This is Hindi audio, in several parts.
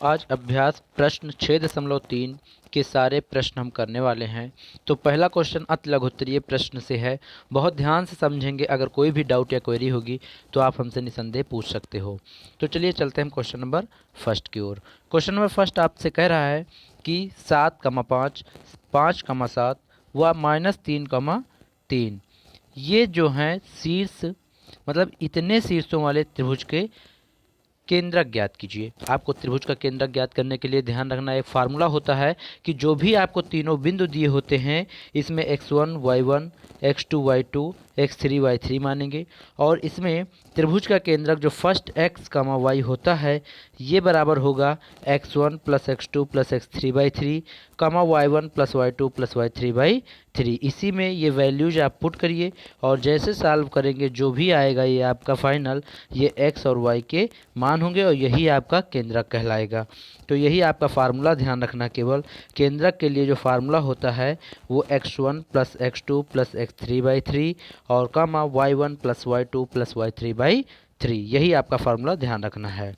आज अभ्यास प्रश्न 6.3 के सारे प्रश्न हम करने वाले हैं। तो पहला क्वेश्चन अति लघुत्तरीय प्रश्न से है। बहुत ध्यान से समझेंगे। अगर कोई भी डाउट या क्वेरी होगी तो आप हमसे निसंदेह पूछ सकते हो। तो चलिए चलते हैं क्वेश्चन नंबर फर्स्ट की ओर। क्वेश्चन नंबर फर्स्ट आपसे कह रहा है कि 7,5, 5,7 व -3,3 ये जो हैं शीर्ष मतलब इतने शीर्षों वाले त्रिभुज के केंद्रक ज्ञात कीजिए। आपको त्रिभुज का केंद्रक ज्ञात करने के लिए ध्यान रखना एक फार्मूला होता है कि जो भी आपको तीनों बिंदु दिए होते हैं इसमें x1 y1 x2 y2 x3 y3 मानेंगे और इसमें त्रिभुज का केंद्रक जो फर्स्ट x, y होता है ये बराबर होगा x1 + x2 + x3 by 3 y1 + y2 + y3 by 3। इसी में ये वैल्यूज आप पुट करिए और जैसे सॉल्व करेंगे जो भी आएगा ये आपका फाइनल ये x और y के मान होंगे और यही आपका केंद्रक कहलाएगा। तो यही आपका फार्मूला ध्यान रखना। केवल केंद्रक के लिए जो फार्मूला होता है वो x1 + x2 + x3 बाई 3 और y1 + y2 + y3 बाई 3 यही आपका फार्मूला ध्यान रखना है।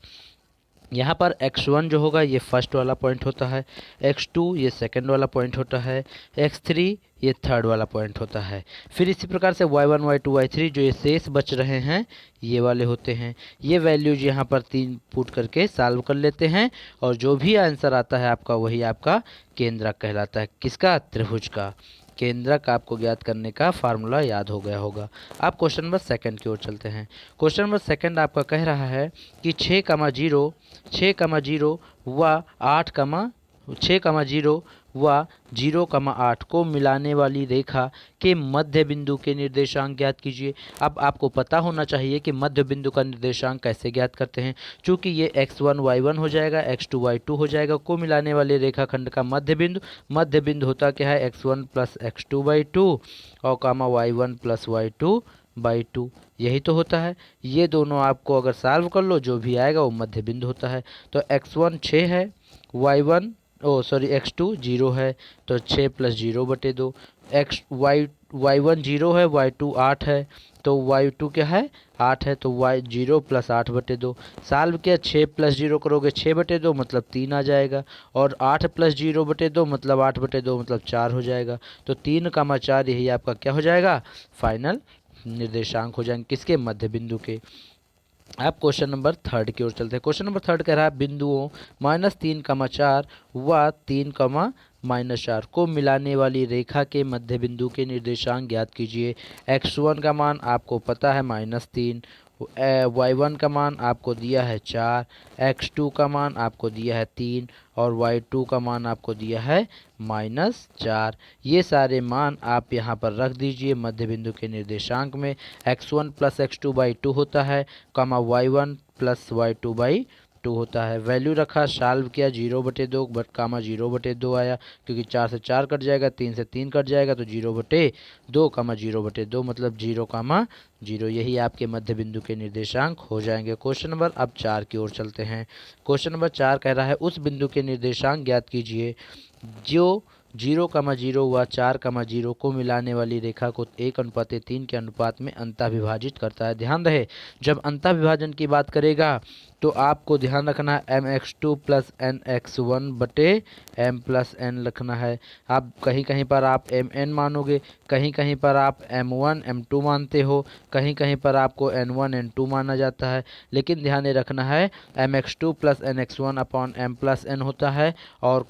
यहाँ पर x1 जो होगा ये फर्स्ट वाला पॉइंट होता है, x2 ये सेकंड वाला पॉइंट होता है, x3 ये थर्ड वाला पॉइंट होता है। फिर इसी प्रकार से y1 y2 y3 जो ये शेष बच रहे हैं ये वाले होते हैं। ये वैल्यूज यहाँ पर 3 पुट करके सॉल्व कर लेते हैं और जो भी आंसर आता है आपका वही आपका केंद्रक कहलाता है। किसका? त्रिभुज का। केंद्रक आपको ज्ञात करने का फार्मूला याद हो गया होगा। अब क्वेश्चन नंबर सेकंड की ओर चलते हैं। क्वेश्चन नंबर सेकंड आपका कह रहा है कि 6,0 व 0,8 को मिलाने वाली रेखा के मध्य बिंदु के निर्देशांक ज्ञात कीजिए। अब आपको पता होना चाहिए कि मध्य बिंदु का निर्देशांक कैसे ज्ञात करते हैं। चूंकि ये x1 y1 हो जाएगा, x2 y2 हो जाएगा। को मिलाने वाले रेखाखंड का मध्य बिंदु होता क्या है? x1 + x2/2 और y1 + y2/2 यही तो होता है। ये दोनों आपको अगर सॉल्व कर लो जो भी आएगा वो मध्य बिंदु होता है। तो x1 6 है, x2 0 है तो 6 + 0/2। y1 0 है, y2 8 है तो y2 क्या है? 8 है तो y 0 + 8/2। सॉल्व किया 6 + 0 करोगे 6/2 मतलब 3 आ जाएगा और 8 + 0/2 मतलब 8/2 मतलब 4 हो जाएगा। तो 3,4 यही आपका क्या हो जाएगा? फाइनल निर्देशांक हो जाएंगे। किसके? मध्य बिंदु के। अब क्वेश्चन नंबर थर्ड की ओर चलते हैं। क्वेश्चन नंबर थर्ड कह रहा है बिंदुओं -3,4 व 3,-4 को मिलाने वाली रेखा के मध्य बिंदु के निर्देशांक ज्ञात कीजिए। x1 का मान आपको पता है -3, y1 का मान आपको दिया है 4, x2 का मान आपको दिया है 3 और y2 का मान आपको दिया है -4। ये सारे मान आप यहाँ पर रख दीजिए मध्य बिंदु के निर्देशांक में। x1 + x2/2 होता है, y1 + y2/2 होता है। वैल्यू रखा, सॉल्व किया 0/2 0/2 आया क्योंकि 4 से 4 कट जाएगा, 3 से 3 कट जाएगा तो 0/2 0/2 मतलब 0,0 यही आपके मध्य बिंदु के निर्देशांक हो जाएंगे। क्वेश्चन नंबर अब 4 की ओर चलते हैं। क्वेश्चन नंबर 4 कह रहा है उस बिंदु के निर्देशांक ज्ञात कीजिए जो 0,0 व 4,0 को मिलाने वाली रेखा को 1:3 के अनुपात में अंतःविभाजित करता है। ध्यान रहे जब अंतःविभाजन की बात करेगा तो आपको ध्यान रखना है mx2 + nx1/m + n रखना है। आप कहीं कहीं पर आप mn मानोगे, कहीं कहीं पर आप m1 m2 मानते हो, कहीं कहीं पर आपको n1 n2 माना जाता है। लेकिन ध्यान ये रखना है mx2 + nx1/m + n होता है और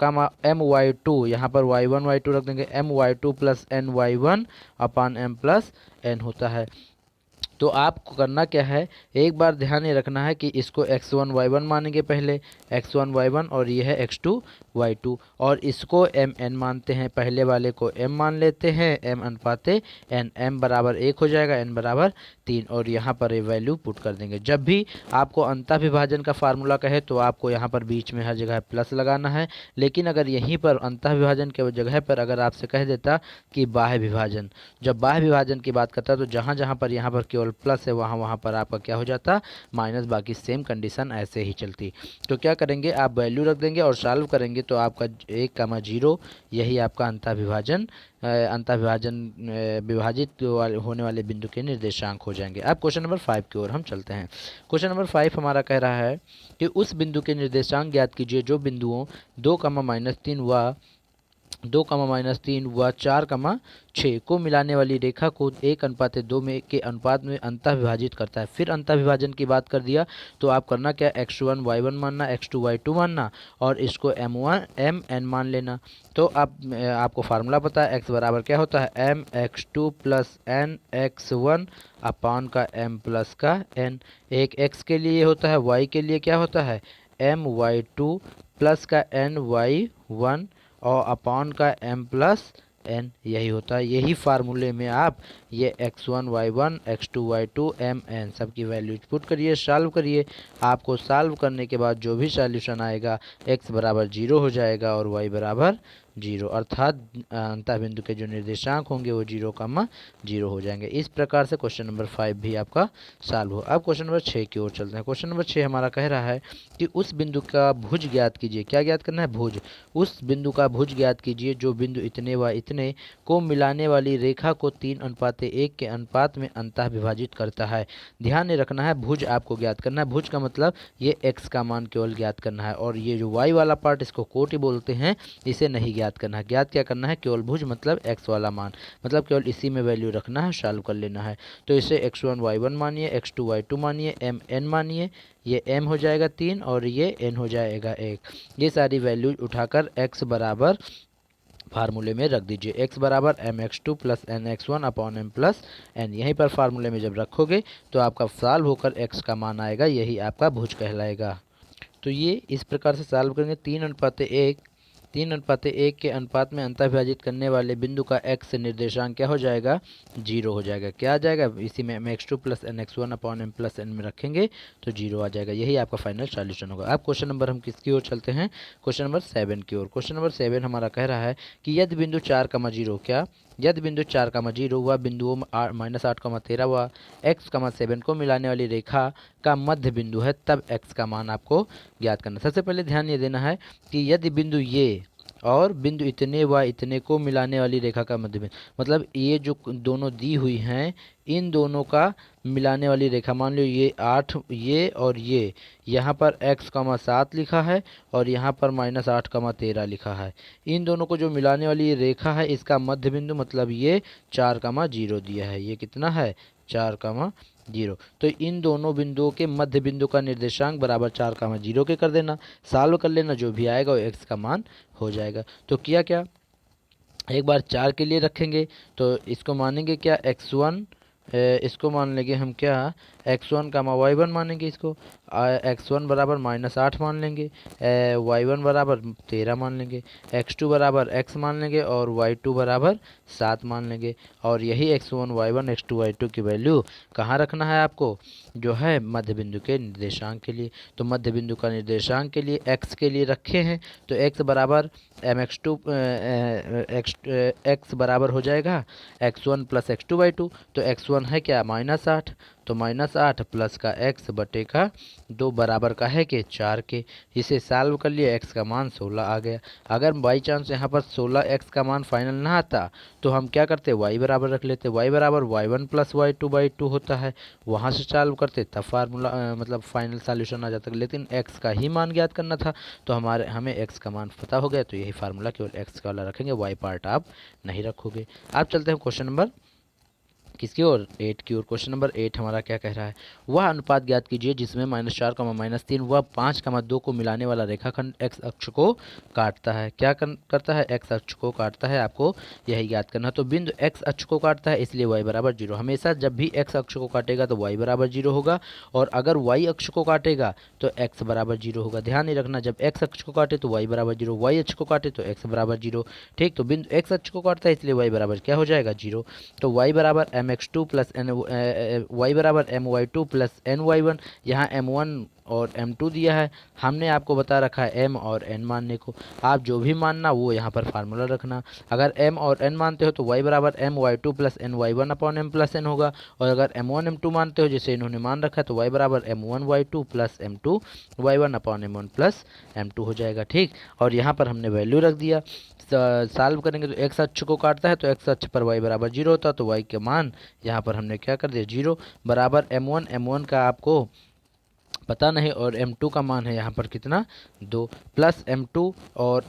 my2 यहाँ पर y1 y2 रख देंगे my2 + ny1/m + n होता है। तो आपको करना क्या है, एक बार ध्यान ये रखना है कि इसको x1 y1 मानेंगे पहले, x1 y1 और ये है x2 y2 और इसको mn मानते हैं। पहले वाले को m मान लेते हैं, m/n, m बराबर 1 हो जाएगा, n बराबर 3 और यहाँ पर ये वैल्यू पुट कर देंगे। जब भी आपको अंतःविभाजन का फार्मूला कहे तो आपको यहाँ पर बीच में हर जगह प्लस लगाना है। लेकिन अगर यहीं पर अंतःविभाजन के जगह पर अगर आपसे कह देता कि बाह्य विभाजन, जब बाह्य विभाजन की बात करता है तो जहाँ जहाँ पर यहाँ पर केवल केवल प्लस है वहाँ पर आपका क्या हो जाता माइनस, बाकी सेम कंडीशन ऐसे ही चलती। तो क्या करेंगे आप वैल्यू रख देंगे और सॉल्व करेंगे तो आपका 1, 0 यही आपका विभाजित होने वाले बिंदु के निर्देशांक हो जाएंगे। अब क्वेश्चन नंबर 5 की ओर हम चलते हैं। क्वेश्चन नंबर 5 हमारा कह रहा है कि उस बिंदु के निर्देशांक ज्ञात कीजिए जो बिंदुओं 2, -3 व 4, 6 को मिलाने वाली रेखा को 1:2 के अनुपात में अंतः विभाजित करता है। फिर अंतः विभाजन की बात कर दिया तो आप करना क्या, x1 y1 मानना, x2 y2 मानना और इसको mn मान लेना। तो आपको फार्मूला पता है, x बराबर क्या होता है mx2 प्लस एन x1 अपान का m प्लस का n। एक x के लिए होता है, y के लिए क्या होता है my2 प्लस का ny1 और अपॉन का m प्लस n, यही होता है। यही फार्मूले में आप ये x1 y1 x2 y2 mn सब की वैल्यूज पुट करिए, सॉल्व करिए। आपको सॉल्व करने के बाद जो भी सॉल्यूशन आएगा x बराबर 0 हो जाएगा और y बराबर 0, अर्थात अंतः बिंदु के जो निर्देशांक होंगे वो 0, हो जाएंगे। इस प्रकार से क्वेश्चन नंबर 5 भी आपका सॉल्व हो। अब क्वेश्चन नंबर 6 की ओर चलते हैं। क्वेश्चन नंबर 6 हमारा कह रहा है कि उस बिंदु का भुज ज्ञात कीजिए। क्या ज्ञात करना है, भुज। उस बिंदु का भुज ज्ञात कीजिए जो बिंदु इतने व इतने को मिलाने वाली रेखा को 3:1 के अनुपात में अंतः विभाजित करता है। ध्यान में रखना है भुज आपको ज्ञात करना है। भुज का मतलब ये x का मान केवल ज्ञात करना है और ये जो y वाला पार्ट इसको कोटि बोलते हैं, इसे नहीं ज्ञात करना है। ज्ञात क्या करना है, केवल भुज मतलब x वाला मान, मतलब केवल इसी में वैल्यू रखना है, सॉल्व कर लेना है। तो इसे x1 y1 मानिए, x2 y2 मानिए, mn मानिए, ये m हो जाएगा 3 और ये n हो जाएगा 1। ये सारी वैल्यू उठाकर x बराबर फार्मूले में रख दीजिए। x बराबर mx2 plus nx1 upon m plus n। यहीं पर फार्मूले में जब रखोगे तो आपका सॉल्व होकर x का मान आएगा, यही आपका भुज कहलाएगा। तो ये इस प्रकार से सॉल्व करेंगे। 3:1 के अनुपात में अंतः विभाजित करने वाले बिंदु का x निर्देशांक क्या हो जाएगा, 0 हो जाएगा। क्या आ जाएगा, इसी में mx2 plus nx1 upon m plus n में रखेंगे तो 0 आ जाएगा। यही आपका फाइनल सॉल्यूशन होगा। अब क्वेश्चन नंबर हम किसकी ओर चलते हैं, क्वेश्चन नंबर 7 की ओर। क्वेश्चन नंबर 7 हमारा कह रहा है कि यदि बिंदु 4,0 क्या, यदि बिंदु 4,0 व बिंदुओं -8,13 व x,7 को मिलाने वाली रेखा का मध्य बिंदु है, तब x का मान आपको ज्ञात करना। सबसे पहले ध्यान ये देना है कि यदि बिंदु ये और बिंदु इतने व इतने को मिलाने वाली रेखा का मध्य बिंदु, मतलब ये जो दोनों दी हुई हैं इन दोनों का मिलाने वाली रेखा, मान लो ये 8 ये और ये, यहाँ पर x,7 लिखा है और यहाँ पर -8,13 लिखा है। इन दोनों को जो मिलाने वाली रेखा है इसका मध्य बिंदु मतलब ये 4,0 दिया है। ये कितना है, 4,0। तो इन दोनों बिंदुओं के मध्य बिंदु का निर्देशांक बराबर 4,0 के कर देना, सॉल्व कर लेना, जो भी आएगा वो x का मान हो जाएगा। तो किया क्या, एक बार 4 के लिए रखेंगे तो इसको मानेंगे क्या x1, इसको मान लेंगे हम क्या x1 का y1 मानेंगे, इसको x1 बराबर -8 मान लेंगे, y1 बराबर 13 मान लेंगे, x2 बराबर x मान लेंगे और y2 बराबर 7 मान लेंगे। और यही x1 y1 x2 y2 की वैल्यू कहाँ रखना है आपको, जो है मध्य बिंदु के निर्देशांक के लिए। तो मध्य बिंदु का निर्देशांक के लिए x के लिए रखे हैं तो x बराबर mx2 x बराबर हो जाएगा x1 प्लस x2 y2। तो x1 है क्या -8, तो -8 प्लस का x बटे का 2 बराबर का है कि 4 के। इसे सॉल्व कर लिया, x का मान 16 आ गया। अगर बाई चांस यहाँ पर 16x का मान फाइनल ना आता तो हम क्या करते, y बराबर रख लेते। y बराबर y1 प्लस y2 होता है, वहाँ से सॉल्व करते तब फार्मूला मतलब फाइनल सॉल्यूशन आ जाता। लेकिन x का ही मान ज्ञात करना था तो हमें x का मान पता हो गया, तो यही फार्मूला केवल x का वाला रखेंगे, y पार्ट आप नहीं रखोगे। आप चलते हैं क्वेश्चन नंबर किसकी ओर, 8 की ओर। क्वेश्चन नंबर 8 हमारा क्या कह रहा है, वह अनुपात ज्ञात कीजिए जिसमें -4, -3 व 5,2 को मिलाने वाला रेखाखंड x अक्ष को काटता है। क्या करता है, x अक्ष को काटता है, आपको यही ज्ञात करना। तो बिंदु x अक्ष को काटता है इसलिए y बराबर 0। हमेशा जब भी x अक्ष को काटेगा तो y बराबर 0 होगा और अगर y अक्ष को काटेगा तो x बराबर 0 होगा। ध्यान नहीं रखना, जब x अक्ष को काटे तो y बराबर 0, y अक्ष को काटे तो x बराबर 0। ठीक, तो बिंदु x अक्ष को काटता है इसलिए y बराबर क्या हो जाएगा, 0। तो y बराबर mx2 प्लस y बराबर my2 प्लस ny1। यहाँ m1 और m2 दिया है। हमने आपको बता रखा है m और n मानने को। आप जो भी मानना वो यहाँ पर फार्मूला रखना। अगर m और n मानते हो तो y बराबर m y2 plus n y1 upon m plus n होगा। और अगर m1 m2 मानते हो जैसे इन्होंने मान रखा है तो y बराबर m1 y2 plus m2 y1 upon m1 plus m2 हो जाएगा। ठीक, और यहाँ पर हमने वैल्यू रख दिया। सॉल्व करेंगे तो x अक्ष को काटता है तो x अक्ष पर y बराबर 0 होता है, तो y के मान यहाँ पर हमने क्या कर दिया 0 बराबर m1 का आपको पता नहीं और m2 का मान है यहाँ पर कितना 2 प्लस m2 और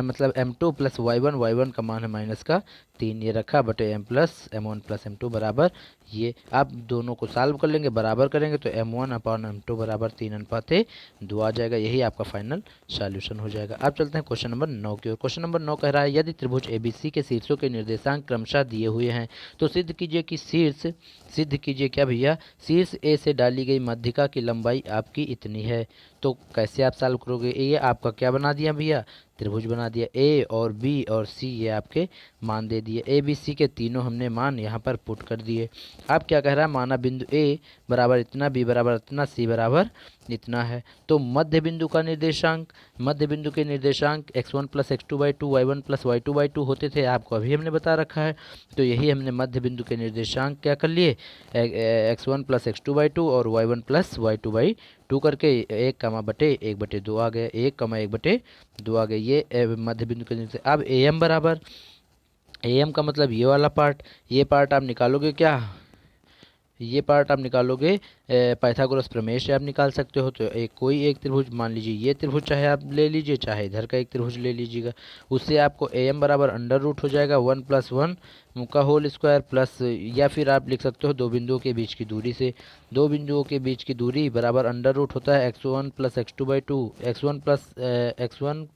मतलब m2 प्लस y1 का मान है माइनस का 3 ये रखा बटे m plus m1 plus m2 बराबर ये। आप दोनों को सॉल्व कर लेंगे बराबर करेंगे तो m1 अपॉन m2 बराबर 3:2 आ जाएगा। यही आपका फाइनल सॉल्यूशन हो जाएगा। अब चलते हैं क्वेश्चन नंबर 9 की ओर। क्वेश्चन नंबर 9 कह रहा है यदि त्रिभुज ABC के शीर्षों के निर्देशांक क्रमशः दिए हुए हैं तो सिद्ध कीजिए कि सिद्ध कीजिए क्या भैया शीर्ष ए से डाली गई मध्यिका की लंबाई आपकी इतनी है। तो कैसे आप सॉल्व करोगे? ये आपका क्या बना दिया भैया त्रिभुज बना दिया। ए और बी और सी ये आपके मान दे दिए। ए बी सी के तीनों हमने मान यहाँ पर पुट कर दिए। अब क्या कह रहा है माना बिंदु ए बराबर इतना, बी बराबर इतना, सी बराबर इतना है। तो मध्य बिंदु का निर्देशांक, मध्य बिंदु के निर्देशांक x1 plus x2 by 2 y1 plus y2 by 2 होते थे, आपको अभी हमने बता रखा है। तो यही हमने मध्य बिंदु के निर्देशांक क्या कर लिए x1 प्लस x2 बाई 2 और y1 प्लस y2 बाई 2 करके 1 बटे 2 आ गया, 1 बटे 2 आ गया। ये मध्य बिंदु के निर्देशांक। अब am बराबर am का मतलब ये वाला पार्ट, ये पार्ट आप निकालोगे क्या, ये पार्ट आप निकालोगे पाइथागोरस प्रमेय से आप निकाल सकते हो। तो कोई एक त्रिभुज मान लीजिए, ये त्रिभुज चाहे आप ले लीजिए चाहे इधर का एक त्रिभुज ले लीजिएगा। उससे आपको am बराबर अंडर रूट हो जाएगा 1 + 1 का होल स्क्वायर प्लस, या फिर आप लिख सकते हो दो बिंदुओं के बीच की दूरी से। दो बिंदुओं के बीच की दूरी बराबर अंडर रूट होता है x1 plus x2 by 2, x1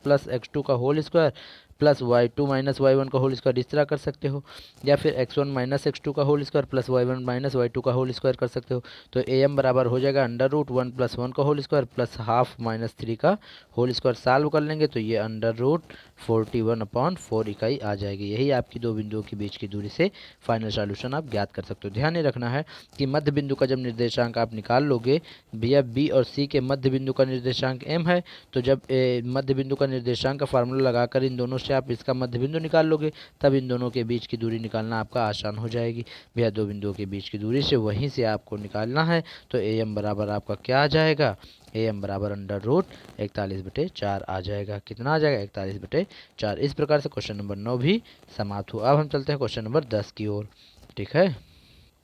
plus x2 का whole square plus y2 minus y1 का होल स्क्वायर, इस तरह कर सकते हो। या फिर x1 माइनस x2 का whole square plus y1 minus y2 का होल स्क्वायर कर सकते हो। तो am बराबर हो जाएगा अंडर रूट 1 + 1 का whole square plus half minus 3 का होल स्क्वायर। सॉल्व कर लेंगे तो ये अंडर रूट 41/4 इकाई आ जाएगी। यही आपकी दो बिंदुओं के बीच की दूरी से फाइनल सॉल्यूशन आप ज्ञात कर सकते हो। ध्यान ये रखना है कि मध्य बिंदु का जब निर्देशांक आप निकाल लोगे भैया बी और सी के मध्य बिंदु का निर्देशांक m है, तो जब मध्य बिंदु का निर्देशांक का फार्मूला लगाकर इन दोनों से आप इसका मध्य बिंदु निकाल लोगे तब इन दोनों के बीच की दूरी निकालना आपका आसान हो जाएगी। भैया दो बिंदुओं के बीच की दूरी से वहीं से आपको निकालना है। तो am बराबर आपका क्या आ जाएगा, am बराबर अंडर रूट 41/4 आ जाएगा। कितना आ जाएगा 41/4। इस प्रकार से क्वेश्चन नंबर 9 भी समाप्त हुआ। अब हम चलते हैं क्वेश्चन नंबर 10 की ओर। ठीक है,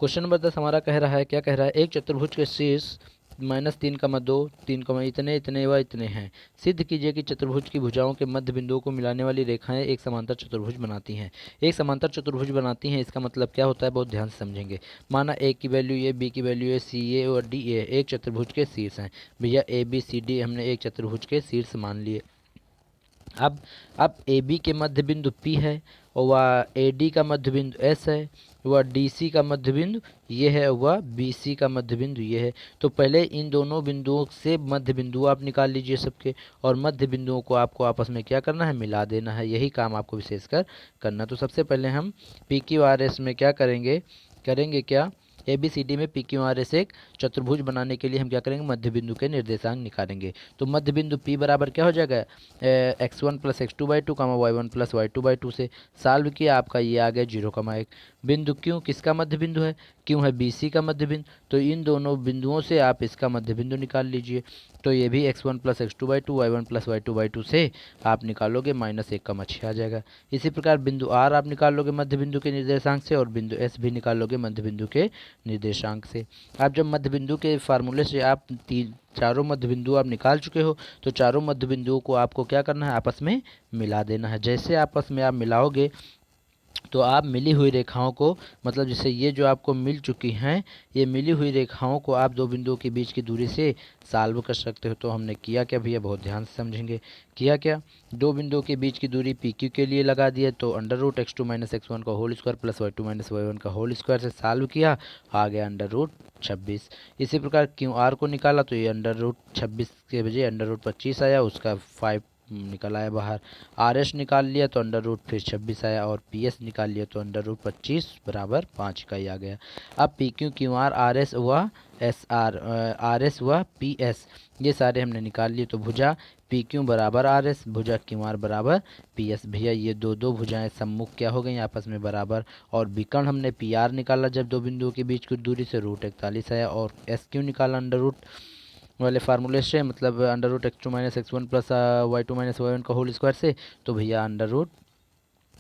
क्वेश्चन नंबर 10 हमारा कह रहा है, क्या कह रहा है, एक चतुर्भुज के शीर्ष -3,2 3, इतने इतने व इतने हैं। सिद्ध कीजिए कि चतुर्भुज की भुजाओं के मध्य बिंदुओं को मिलाने वाली रेखाएं एक समांतर चतुर्भुज बनाती हैं। एक समांतर चतुर्भुज बनाती हैं, इसका मतलब क्या होता है बहुत ध्यान से समझेंगे। माना ए की वैल्यू ए, बी की वैल्यू ए, सी ए और डी ए एक चतुर्भुज के शीर्ष हैं। भैया ए बी सी डी हमने एक चतुर्भुज के शीर्ष मान लिए। अब ए बी के मध्य बिंदु P है और वह ए डी का मध्य बिंदु S है, वह डी सी का मध्य बिंदु ये है, वह बी सी का मध्य बिंदु ये है। तो पहले इन दोनों बिंदुओं से मध्य बिंदु आप निकाल लीजिए सबके, और मध्य बिंदुओं को आपको आपस में क्या करना है, मिला देना है। यही काम आपको विशेषकर करना। तो सबसे पहले हम PQRS में क्या करेंगे क्या ABCD में PQRS एक चतुर्भुज बनाने के लिए हम क्या करेंगे, मध्य बिंदु के निर्देशांक निकालेंगे। तो मध्य बिंदु P बराबर क्या हो जाएगा x1 plus x2 by 2 y1 plus y2 by 2 से सॉल्व किया, आपका ये आ गया 0,1। बिंदु Q किसका मध्य बिंदु है, Q है BC का मध्य बिंदु। तो इन दोनों बिंदुओं से आप इसका मध्य बिंदु निकाल लीजिए। तो ये भी x1 plus x2 by 2 y1 plus y2 by 2 से आप निकालोगे -1,6 आ जाएगा। इसी प्रकार बिंदु R आप निकाल लोगे मध्य बिंदु के निर्देशांक से, और बिंदु S भी निकाल लोगे मध्य बिंदु के निर्देशांक से। आप जब मध्य बिंदु के फार्मूले से आप चारों मध्य बिंदु आप निकाल चुके हो, तो चारों मध्य बिंदुओं को आपको क्या करना है, आपस में मिला देना है। जैसे आपस में आप मिलाओगे तो आप मिली हुई रेखाओं को, मतलब जैसे ये जो आपको मिल चुकी हैं, ये मिली हुई रेखाओं को आप दो बिंदुओं के बीच की दूरी से सॉल्व कर सकते हो। तो हमने किया क्या भैया, बहुत ध्यान से समझेंगे। किया क्या, दो बिंदुओं के बीच की दूरी PQ के लिए लगा दिया, तो under root x2 minus x1 का whole square plus y2 minus y1 का होल स्क्वायर से सॉल्व किया, आ गया अंडर रूट 26। इसी प्रकार QR को निकाला तो ये अंडर रूट 26 के बजाय अंडर रूट 25 आया, उसका निकल आया बाहर। आर एस निकाल लिया तो अंडर रूट फिर 26 आया, और पी एस निकाल लिया तो अंडर रूट 25 बराबर 5 का ही आ गया। अब P Q Q R R S व एस आर एस व पी एस ये सारे हमने निकाल लिए, तो भुजा पी क्यू बराबर आर एस, भुजा क्यू आर बराबर पी एस। भैया ये दो दो भुजाएं सम्मुख क्या हो गई आपस में बराबर, और विकर्ण हमने पी आर निकाला जब दो बिंदुओं के बीच की दूरी से रूट 41 आया, और एस क्यू निकाला अंडर रूट वाले फार्मूले से, मतलब under root X two minus X one plus Y two minus Y one का होल स्क्वायर से, तो भैया अंडर रूट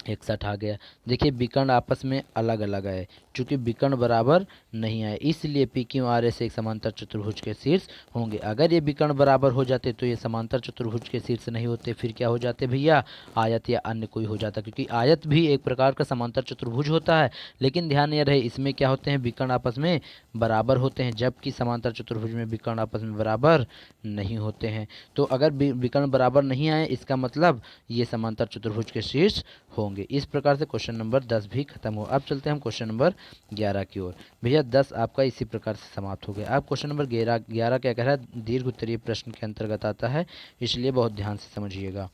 61 आ गया। देखिए विकर्ण आपस में अलग अलग आए, चूंकि विकर्ण बराबर नहीं आए इसलिए पी क्यू आर एस एक समांतर चतुर्भुज के शीर्ष होंगे। अगर ये विकर्ण बराबर हो जाते तो ये समांतर चतुर्भुज के शीर्ष नहीं होते, फिर क्या हो जाते भैया, आयत या अन्य कोई हो जाता, क्योंकि आयत भी एक प्रकार का समांतर चतुर्भुज होता है। लेकिन ध्यान ये रहे इसमें क्या होते हैं, विकर्ण आपस में बराबर होते हैं, जबकि समांतर चतुर्भुज में विकर्ण आपस में बराबर नहीं होते हैं। तो अगर विकर्ण बराबर नहीं आए इसका मतलब ये समांतर चतुर्भुज के शीर्ष होंगे। इस प्रकार से क्वेश्चन नंबर 10 भी खत्म हो। अब चलते हैं हम क्वेश्चन नंबर 11 की ओर। भैया 10 आपका इसी प्रकार से समाप्त हो गया। अब क्वेश्चन नंबर 11 क्या कह रहा है, दीर्घ उत्तरीय प्रश्न के अंतर्गत आता है, इसलिए बहुत ध्यान से समझिएगा।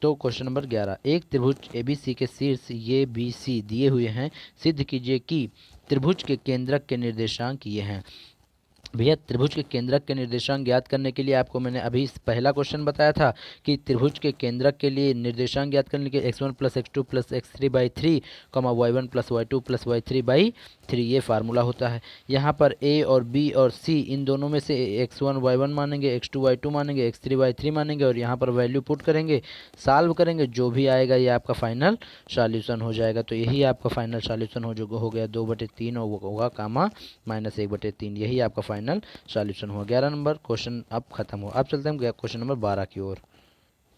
तो क्वेश्चन नंबर 11, एक त्रिभुज एबीसी के शीर्ष ये बी सी दिए हुए हैं, सिद्ध कीजिए कि त्रिभुज के केंद्रक के निर्देशांक ये हैं। भैया त्रिभुज के केंद्रक के निर्देशांक ज्ञात करने के लिए आपको मैंने अभी पहला क्वेश्चन बताया था कि त्रिभुज के केंद्रक के लिए निर्देशांक ज्ञात करने के x1 plus X two plus X three by three comma Y one plus Y two plus Y three by three ये फार्मूला होता है। यहाँ पर a और b और c इन दोनों में से x1 y1 मानेंगे, x2 y2 मानेंगे, x3 y3 मानेंगे, और यहाँ पर वैल्यू पुट करेंगे, सॉल्व करेंगे, जो भी आएगा ये आपका फाइनल सॉल्यूशन हो जाएगा। तो यही आपका फाइनल सॉल्यूशन हो गया 2/3 होगा कामा -1/3, यही आपका फाइनल सॉल्यूशन हुआ। 11 नंबर क्वेश्चन अब खत्म हुआ। अब चलते हैं क्वेश्चन नंबर 12 की ओर।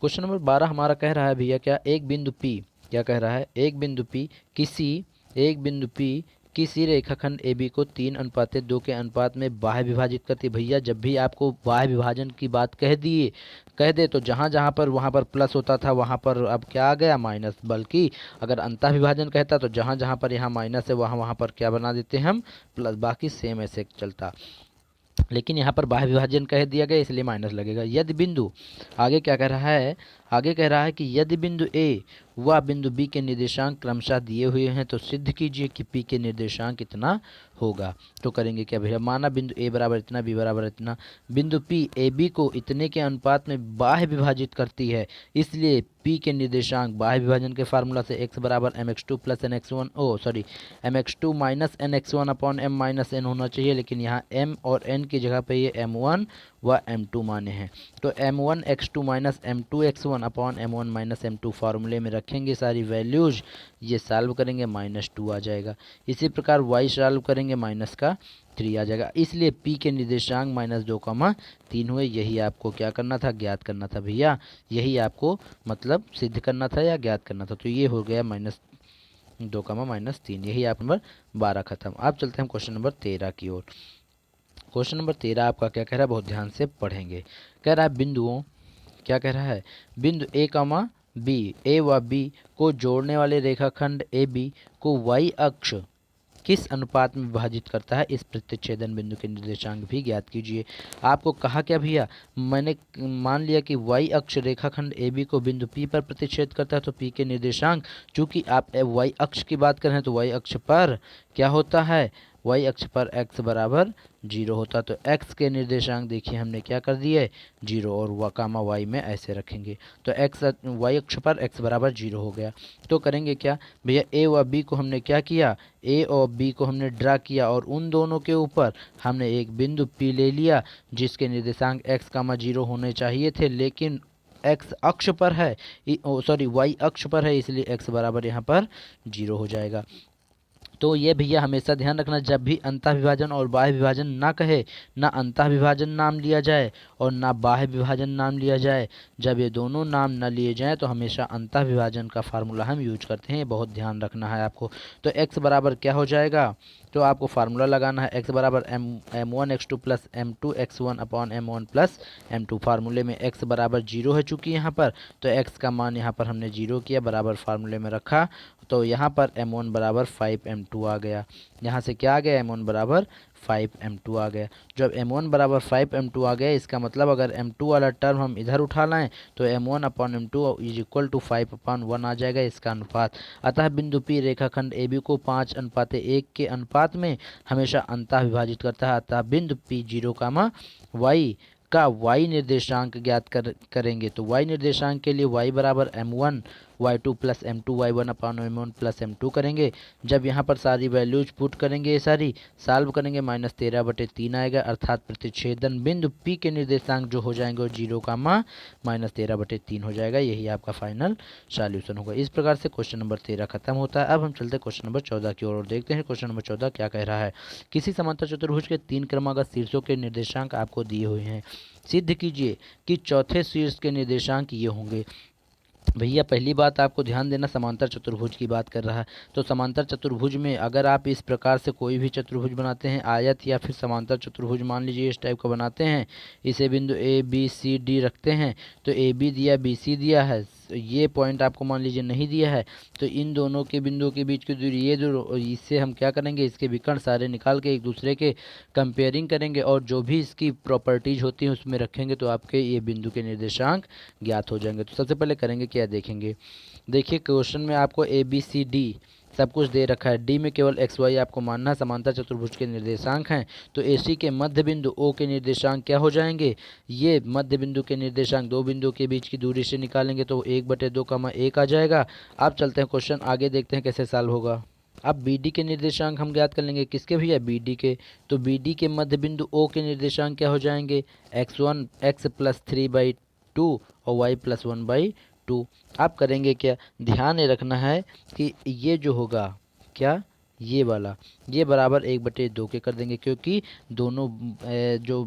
क्वेश्चन नंबर 12 हमारा कह रहा है भैया क्या, एक बिंदु P, क्या कह रहा है, एक बिंदु P किसी रेखाखंड AB को 3:2 के अनुपात में बाह्य विभाजित करती है। भैया जब भी आपको बाह्य विभाजन की बात कह दे तो जहाँ जहाँ पर वहाँ पर प्लस होता था वहाँ पर अब क्या आ गया माइनस, बल्कि अगर अंतः विभाजन कहता तो जहाँ जहाँ पर यहाँ माइनस है वहाँ वहाँ पर क्या बना देते हम प्लस, बाकी सेम ऐसे चलता। लेकिन यहाँ पर बाह्य विभाजन कह दिया गया इसलिए माइनस लगेगा। यदि बिंदु आगे क्या कह रहा है, आगे कह रहा है कि यदि बिंदु ए व बिंदु बी के निर्देशांक क्रमशः दिए हुए हैं तो सिद्ध कीजिए कि पी के निर्देशांक कितना होगा। तो करेंगे क्या भैया, माना बिंदु ए बराबर इतना, बी बराबर इतना, बिंदु पी ए बी को इतने के अनुपात में बाह्य विभाजित करती है, इसलिए पी के निर्देशांक बाह्य विभाजन के फार्मूला से x बराबर M X two plus N X one M X two minus N X one upon M minus N होना चाहिए, लेकिन यहाँ m और n की जगह पे ये m1 व m2 माने हैं। तो m1 x2 minus m2 x1 upon m1 minus m2 फार्मूले में रखेंगे सारी वैल्यूज, ये सॉल्व करेंगे -2 आ जाएगा। इसी प्रकार y सॉल्व करेंगे -3 आ जाएगा। इसलिए p के निर्देशांक -2,3 हुए। यही आपको क्या करना था, ज्ञात करना था भैया, यही आपको मतलब सिद्ध करना था या ज्ञात करना था। तो ये हो गया -2,-3, यही आप नंबर 12 खत्म। अब चलते हैं क्वेश्चन नंबर 13 की ओर। क्वेश्चन नंबर 13 आपका क्या कह रहा है, बहुत ध्यान से पढ़ेंगे। कह रहा है बिंदुओं, क्या कह रहा है, बिंदु ए कामा बी, ए व बी को जोड़ने वाले रेखाखंड ए बी को y अक्ष किस अनुपात में विभाजित करता है, इस प्रतिच्छेदन बिंदु के निर्देशांक भी ज्ञात कीजिए। आपको कहा क्या भैया, मैंने मान लिया कि y अक्ष रेखाखंड ए बी को बिंदु P पर प्रतिच्छेद करता है, तो P के निर्देशांक, चूंकि आप y अक्ष की बात कर रहे हैं तो y अक्ष पर क्या होता है, y अक्ष पर x बराबर 0 होता, तो x के निर्देशांक देखिए हमने क्या कर दिए 0, और y कामा y में ऐसे रखेंगे, तो x y अक्ष पर x बराबर 0 हो गया। तो करेंगे क्या भैया, a व b को हमने क्या किया, a और b को हमने ड्रा किया, और उन दोनों के ऊपर हमने एक बिंदु P ले लिया जिसके निर्देशांक x कामा 0 होने चाहिए थे, लेकिन x अक्ष पर है, y अक्ष पर है, इसलिए x बराबर यहाँ पर 0 हो जाएगा। तो ये भैया हमेशा ध्यान रखना, जब भी अंतः विभाजन और बाह्य विभाजन ना कहे, ना अंतः विभाजन नाम लिया जाए और ना बाह्य विभाजन नाम लिया जाए, जब ये दोनों नाम न लिए जाएं तो हमेशा अंतः विभाजन का फार्मूला हम यूज करते हैं, बहुत ध्यान रखना है आपको। तो x बराबर क्या हो जाएगा, तो आपको फार्मूला लगाना है, x बराबर m1 x2 plus m2 x1 upon m1 plus m2। फार्मूले में x बराबर 0 है चूँकि यहाँ पर, तो x का मान यहाँ पर हमने 0 किया, बराबर फार्मूले में रखा, तो यहाँ पर m1 बराबर 5m2 आ गया। यहाँ से क्या आ गया, m1 बराबर 5m2 आ गया। जब m1 बराबर 5m2 आ गया, इसका मतलब अगर m2 वाला टर्म हम इधर उठा लाएं तो m1 upon m2 is equal to 5/1 आ जाएगा इसका अनुपात। अतः बिंदु P रेखाखंड AB को 5:1 के अनुपात में हमेशा अंतः विभाजित करता है। अतः बिंदु P 0, y का y निर्देशांक ज्ञात करेंगे। तो y निर्देशांक के लिए y बराबर m1 y2 plus m2 y1 अपान m1 प्लस m2 करेंगे। जब यहाँ पर सारी वैल्यूज पुट करेंगे, ये सारी सॉल्व करेंगे, -13/3 आएगा। अर्थात प्रतिच्छेदन बिंदु P के निर्देशांक जो हो जाएंगे वो 0, -13/3 हो जाएगा। यही आपका फाइनल सॉल्यूशन होगा। इस प्रकार से क्वेश्चन नंबर 13 खत्म होता है। अब हम चलते हैं क्वेश्चन नंबर 14 की ओर और देखते हैं क्वेश्चन नंबर 14 क्या कह रहा है। किसी समांतर चतुर्भुज के 3 क्रमागत शीर्षों के निर्देशांक आपको दिए हुए हैं। सिद्ध कीजिए कि चौथे शीर्ष के निर्देशांक ये होंगे। भैया पहली बात आपको ध्यान देना, समांतर चतुर्भुज की बात कर रहा है। तो समांतर चतुर्भुज में अगर आप इस प्रकार से कोई भी चतुर्भुज बनाते हैं, आयत या फिर समांतर चतुर्भुज मान लीजिए इस टाइप का बनाते हैं, इसे बिंदु ABCD रखते हैं, तो AB दिया, BC दिया है, ये पॉइंट आपको मान लीजिए नहीं दिया है, तो इन दोनों के बिंदुओं के बीच की दूरी ये दूर, इससे हम क्या करेंगे, इसके विकर्ण सारे निकाल के एक दूसरे के कंपेयरिंग करेंगे और जो भी इसकी प्रॉपर्टीज होती हैं उसमें रखेंगे तो आपके ये बिंदु के निर्देशांक ज्ञात हो जाएंगे। तो सबसे पहले करेंगे क्या, देखेंगे। देखिए क्वेश्चन में आपको ABCD सब कुछ दे रखा है, डी में केवल XY आपको मानना है समांतर चतुर्भुज के निर्देशांक हैं। तो AC के मध्य बिंदु O के निर्देशांक क्या हो जाएंगे, ये मध्य बिंदु के निर्देशांक दो बिंदु के बीच की दूरी से निकालेंगे तो 1/2, 1 आ जाएगा। अब चलते हैं क्वेश्चन आगे, देखते हैं कैसे सॉल्व होगा। अब BD के निर्देशांक हम ज्ञात कर लेंगे, किसके भैया, BD के। तो BD के मध्य बिंदु O के निर्देशांक क्या हो जाएंगे, x1 x प्लस 3/2 और y प्लस 1/2। आप करेंगे क्या, ध्यान ये रखना है कि ये जो होगा क्या, ये वाला, ये बराबर 1/2 के कर देंगे, क्योंकि दोनों जो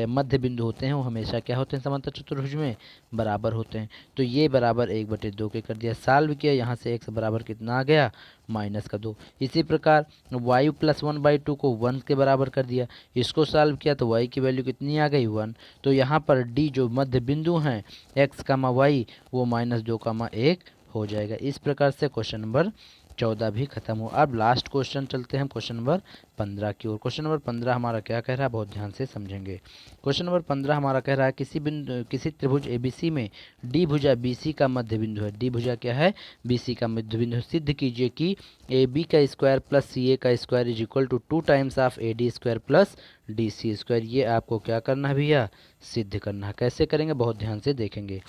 मध्य बिंदु होते हैं वो हमेशा क्या होते हैं समांतर चतुर्भुज में, बराबर होते हैं। तो ये बराबर 1/2 के कर दिया, सॉल्व किया, यहाँ से x बराबर कितना आ गया, -2। इसी प्रकार y प्लस 1/2 को 1 के बराबर कर दिया, इसको सॉल्व किया तो y की वैल्यू कितनी आ गई, 1। तो यहाँ पर D जो मध्य बिंदु हैं x, y वो -2, 1 हो जाएगा। इस प्रकार से क्वेश्चन नंबर 14 भी खत्म हो। अब लास्ट क्वेश्चन चलते हैं क्वेश्चन नंबर 15 की ओर। क्वेश्चन नंबर 15 हमारा क्या कह रहा है, बहुत ध्यान से समझेंगे। क्वेश्चन नंबर 15 हमारा कह रहा है किसी त्रिभुज ABC में D भुजा BC का मध्य बिंदु है। D भुजा क्या है, BC का मध्य बिंदु। सिद्ध कीजिए कि AB का स्क्वायर प्लस CA का square is equal to 2 times of AD square plus DC square. ये आपको क्या करना है भैया, सिद्ध करना है। कैसे करेंगे, बहुत ध्यान से देखेंगे।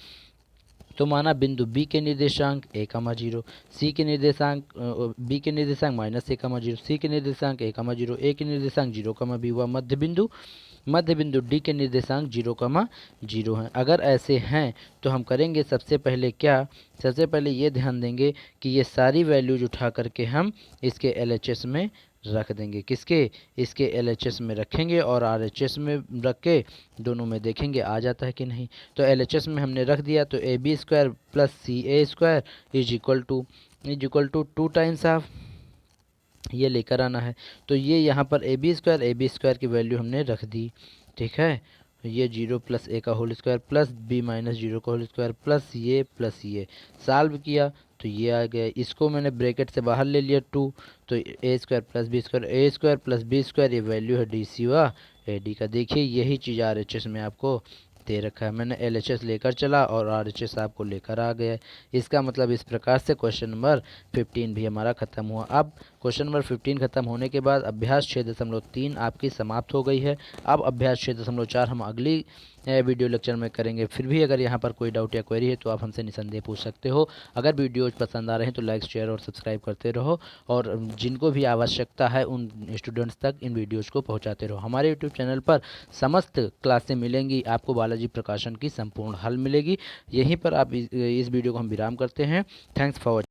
तो माना बिंदु B के निर्देशांक a,0, C के निर्देशांक B के निर्देशांक -a,0, C के निर्देशांक a,0, A के निर्देशांक 0,b हुआ मध्य बिंदु D के निर्देशांक 0,0 हैं। अगर ऐसे हैं तो हम करेंगे सबसे पहले क्या, सबसे पहले ये ध्यान देंगे कि ये सारी वैल्यूज उठा करके हम इसके LHS में रख देंगे। किसके, इसके LHS में रखेंगे और RHS में रख के दोनों में देखेंगे आ जाता है कि नहीं। तो LHS में हमने रख दिया, तो AB square plus CA square is equal to 2 times of, ये लेकर आना है। तो ये यहाँ पर AB स्क्वायर की वैल्यू हमने रख दी, ठीक है। ये 0 प्लस A का whole square plus B minus 0 का होल स्क्वायर प्लस ये सॉल्व किया तो ये आ गया। इसको मैंने ब्रैकेट से बाहर ले लिया 2, तो A square plus B square, ये वैल्यू है DC व AD का। देखिए यही चीज़ RHS में आपको दे रखा है, मैंने LHS लेकर चला और RHS आपको लेकर आ गया। इसका मतलब इस प्रकार से क्वेश्चन नंबर 15 भी हमारा ख़त्म हुआ। अब क्वेश्चन नंबर 15 खत्म होने के बाद अभ्यास 6.3 आपकी समाप्त हो गई है। अब अभ्यास 6.4 हम अगली वीडियो लेक्चर में करेंगे। फिर भी अगर यहाँ पर कोई डाउट या क्वेरी है तो आप हमसे निसंदेह पूछ सकते हो। अगर वीडियोज पसंद आ रहे हैं तो लाइक, शेयर और सब्सक्राइब करते रहो और जिनको भी आवश्यकता है उन स्टूडेंट्स तक इन वीडियोज़ को पहुँचाते रहो। हमारे यूट्यूब चैनल पर समस्त क्लासें मिलेंगी, आपको बालाजी प्रकाशन की संपूर्ण हल मिलेगी। यहीं पर आप इस वीडियो को हम विराम करते हैं। Thanks for